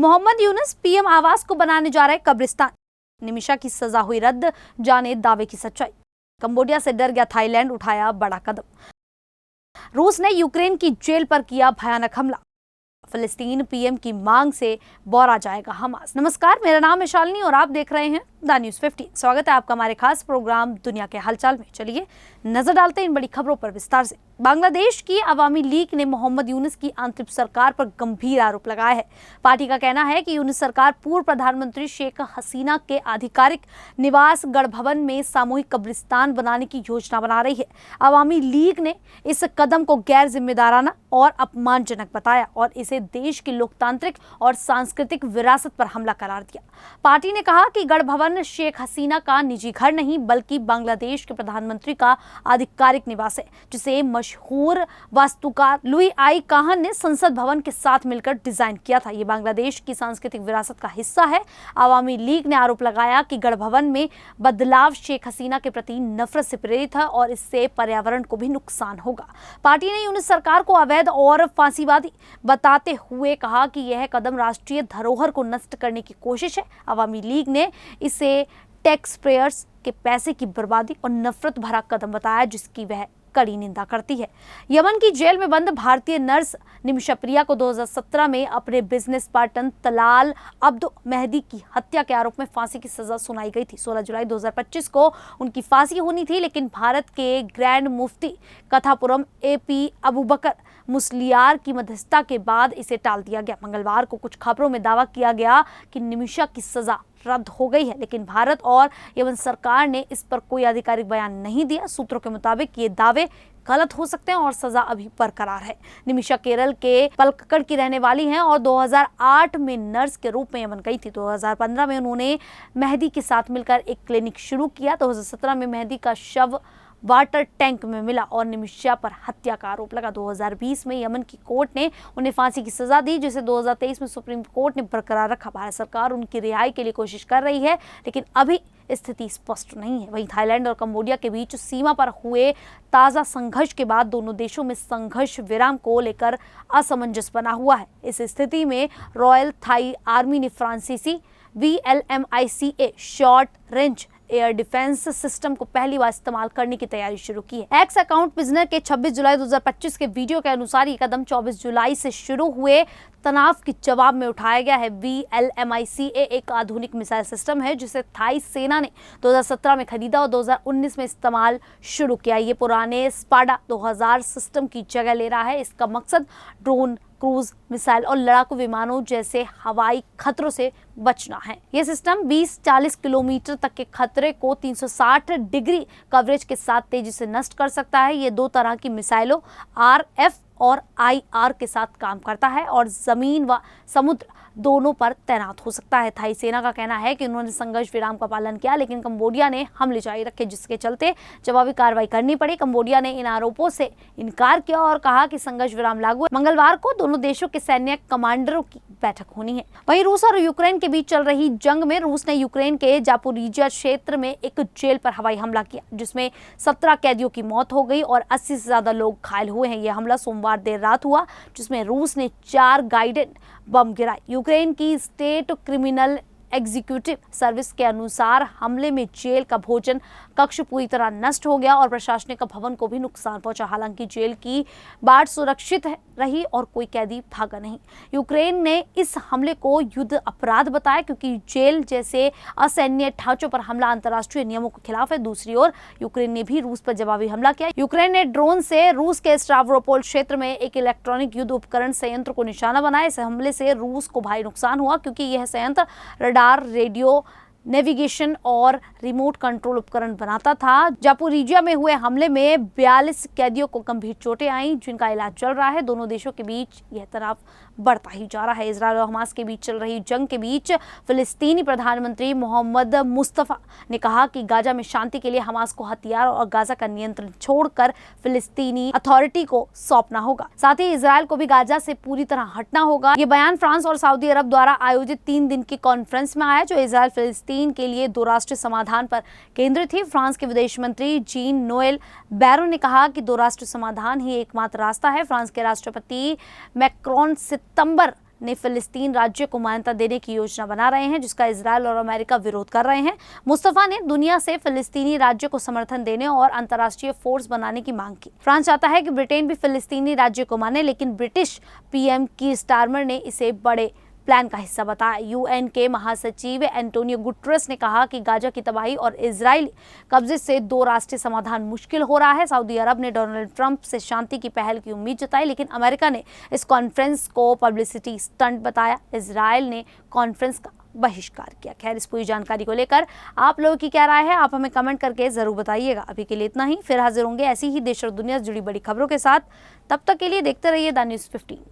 Mohammad Yunus PM आवास को बनाने जा रहे कब्रिस्तान। निमिषा की सजा हुई रद्द, जाने दावे की सच्चाई। कंबोडिया से डर गया थाईलैंड, उठाया बड़ा कदम। रूस ने यूक्रेन की जेल पर किया भयानक हमला। फिलिस्तीन पीएम की मांग से बौरा जाएगा हमास। नमस्कार, मेरा नाम है शालिनी और आप देख रहे हैं द न्यूज़ 15। स्वागत है आपका हमारे खास प्रोग्राम दुनिया के हालचाल में। चलिए नजर डालते हैं इन बड़ी खबरों पर विस्तार से। बांग्लादेश की अवामी लीग ने मोहम्मद यूनुस की अंतरिम सरकार पर गंभीर आरोप लगाया है। पार्टी का कहना है कि यूनुस सरकार पूर्व प्रधानमंत्री शेख हसीना के आधिकारिक निवास गढ़भवन में सामूहिक कब्रिस्तान बनाने की योजना बना रही है। अवामी लीग ने इस कदम को गैर जिम्मेदाराना और अपमानजनक बताया और इसे देश की लोकतांत्रिक और सांस्कृतिक विरासत पर हमला करार दिया। पार्टी ने कहा कि गढ़भवन शेख हसीना का निजी घर नहीं बल्कि बांग्लादेश के प्रधानमंत्री का आधिकारिक निवास है, जिसे मशहूर वास्तुकार लुई आई काहन ने संसद भवन के साथ मिलकर डिजाइन किया था। ये बांग्लादेश की सांस्कृतिक विरासत का हिस्सा है। अवामी लीग ने आरोप लगाया कि गढ़भवन में बदलाव शेख हसीना के प्रति नफरत से प्रेरित है और इससे पर्यावरण को भी नुकसान होगा। पार्टी ने यूनुस सरकार को अवैध और फांसीवादी बताते हुए कहा कि यह कदम राष्ट्रीय धरोहर को नष्ट करने की कोशिश है। अवामी लीग ने इसे टैक्स पेयर्स के पैसे की बर्बादी और नफरत भरा कदम बताया, जिसकी वह कड़ी निंदा करती है। यमन की जेल में बंद भारतीय नर्स निमिषा प्रिया को 2017 में अपने बिजनेस पार्टनर तलाल अब्द मेहदी की हत्या के आरोप में फांसी की सजा सुनाई गई थी। 16 जुलाई 2025 को उनकी फांसी होनी थी, लेकिन भारत के ग्रैंड मुफ्ती कथापुरम AP अबूबकर मुस्लियार की मध्यस्थता के बाद इसे टाल दिया गया। मंगलवार को कुछ खबरों में दावा किया गया कि निमिषा की सजा रद्द हो गई है, लेकिन भारत और यमन सरकार ने इस पर कोई आधिकारिक बयान नहीं दिया। सूत्रों के मुताबिक ये दावे गलत हो सकते हैं और सजा अभी बरकरार है। निमिषा केरल के पलक्कड़ की रहने वाली हैं और 2008 में नर्स के रूप में यमन गई थी। 2015 में उन्होंने मेहदी के साथ मिलकर एक क्लिनिक शुरू किया। 2017 में मेहदी का शव वाटर टैंक में मिला और निमिषा पर हत्या का आरोप लगा। 2020 में यमन की कोर्ट ने उन्हें फांसी की सजा दी, जिसे 2023 में सुप्रीम कोर्ट ने बरकरार रखा। भारत सरकार उनकी रिहाई के लिए कोशिश कर रही है, लेकिन अभी स्थिति स्पष्ट नहीं है। वहीं थाईलैंड और कंबोडिया के बीच सीमा पर हुए ताज़ा संघर्ष के बाद दोनों देशों में संघर्ष विराम को लेकर असमंजस बना हुआ है। इस स्थिति में रॉयल थाई आर्मी ने फ्रांसीसी VLMICA short range air defence system को पहली बार इस्तेमाल करने की तैयारी शुरू की है। एक्स अकाउंट बिजनेस के 26 जुलाई 2025 के वीडियो के अनुसार ये कदम 24 जुलाई से शुरू हुए तनाव के जवाब में उठाया गया है। VLMICA एक आधुनिक मिसाइल सिस्टम है जिसे थाई सेना ने 2017 में खरीदा और 2019 में इस्तेमाल शुरू किया। ये पुराने स्पाडा 2000 सिस्टम की जगह ले रहा है। इसका मकसद ड्रोन, क्रूज मिसाइल और लड़ाकू विमानों जैसे हवाई खतरों से बचना है। यह सिस्टम 20-40 किलोमीटर तक के खतरे को 360 डिग्री कवरेज के साथ तेजी से नष्ट कर सकता है। ये दो तरह की मिसाइलों RF और IR के साथ काम करता है और जमीन व समुद्र दोनों पर तैनात हो सकता है। थाई सेना का कहना है कि उन्होंने संघर्ष विराम का पालन किया, लेकिन कंबोडिया ने हमले जारी रखे, जिसके चलते जवाबी कार्रवाई करनी पड़ी। कंबोडिया ने इन आरोपों से इनकार किया और कहा कि संघर्ष विराम लागू है। मंगलवार को दोनों देशों के सैन्य कमांडरों की बैठक होनी है। वहीं रूस और यूक्रेन के बीच चल रही जंग में रूस ने यूक्रेन के जापोरिजिया क्षेत्र में एक जेल पर हवाई हमला किया, जिसमें 17 कैदियों की मौत हो गई और 80 से ज्यादा लोग घायल हुए हैं। यह हमला सोमवार देर रात हुआ, जिसमें रूस ने 4 गाइडेड बम गिराए। यूक्रेन की स्टेट क्रिमिनल एग्जीक्यूटिव सर्विस के अनुसार हमले में जेल का भोजन कक्ष पूरी तरह नष्ट हो गया और प्रशासनिक भवन को भी नुकसान पहुंचा। हालांकि जेल की बाट सुरक्षित रही और कोई कैदी भागा नहीं। यूक्रेन ने इस हमले को युद्ध अपराध बताया, क्योंकि जेल जैसे असैन्य ढांचों पर हमला अंतर्राष्ट्रीय नियमों के खिलाफ है। दूसरी ओर यूक्रेन ने भी रूस पर जवाबी हमला किया। यूक्रेन ने ड्रोन से रूस के स्टावरोपोल क्षेत्र में एक इलेक्ट्रॉनिक युद्ध उपकरण संयंत्र को निशाना बनाया। इस हमले से रूस को भारी नुकसान हुआ, क्योंकि यह संयंत्र रडार, रेडियो, नेविगेशन और रिमोट कंट्रोल उपकरण बनाता था। जापोरिजिया में हुए हमले में 42 कैदियों को गंभीर चोटें आईं, जिनका इलाज चल रहा है। दोनों देशों के बीच यह तनाव बढ़ता ही जा रहा है। इजरायल और हमास के बीच चल रही जंग के बीच फिलिस्तीनी प्रधानमंत्री मोहम्मद मुस्तफा ने कहा कि गाजा में शांति के लिए हमास को हथियार और गाजा का नियंत्रण छोड़कर फिलिस्तीनी अथॉरिटी को सौंपना होगा। साथ ही इजरायल को भी गाजा से पूरी तरह हटना होगा। ये बयान फ्रांस और सऊदी अरब द्वारा आयोजित 3 दिन की कॉन्फ्रेंस में आया, जो इजरायल फिलिस्तीन के लिए 2 राष्ट्रीय समाधान पर केंद्रित थी। फ्रांस के विदेश मंत्री जीन नोएल बैरो ने कहा कि 2 राष्ट्रीय समाधान ही एकमात्र रास्ता है। फ्रांस के राष्ट्रपति मैक्रोन सितंबर ने फिलिस्तीन राज्य को मान्यता देने की योजना बना रहे हैं, जिसका इजरायल और अमेरिका विरोध कर रहे हैं। मुस्तफा ने दुनिया से फिलिस्तीनी राज्य को समर्थन देने और अंतर्राष्ट्रीय फोर्स बनाने की मांग की। फ्रांस चाहता है कि ब्रिटेन भी फिलिस्तीनी राज्य को माने, लेकिन ब्रिटिश पीएम कीर स्टारमर ने इसे बड़े प्लान का हिस्सा बताया। यूएन के महासचिव एंटोनियो गुटरेस ने कहा कि गाजा की तबाही और इजरायली कब्जे से दो राष्ट्रीय समाधान मुश्किल हो रहा है। सऊदी अरब ने डोनाल्ड ट्रंप से शांति की पहल की उम्मीद जताई, लेकिन अमेरिका ने इस कॉन्फ्रेंस को पब्लिसिटी स्टंट बताया। इजरायल ने कॉन्फ्रेंस का बहिष्कार किया। खैर, इस पूरी जानकारी को लेकर आप लोगों की क्या राय है, आप हमें कमेंट करके जरूर बताइएगा। अभी के लिए इतना ही, फिर हाजिर होंगे ऐसी ही देश और दुनिया से जुड़ी बड़ी खबरों के साथ। तब तक के लिए देखते रहिए द न्यूज़ 15।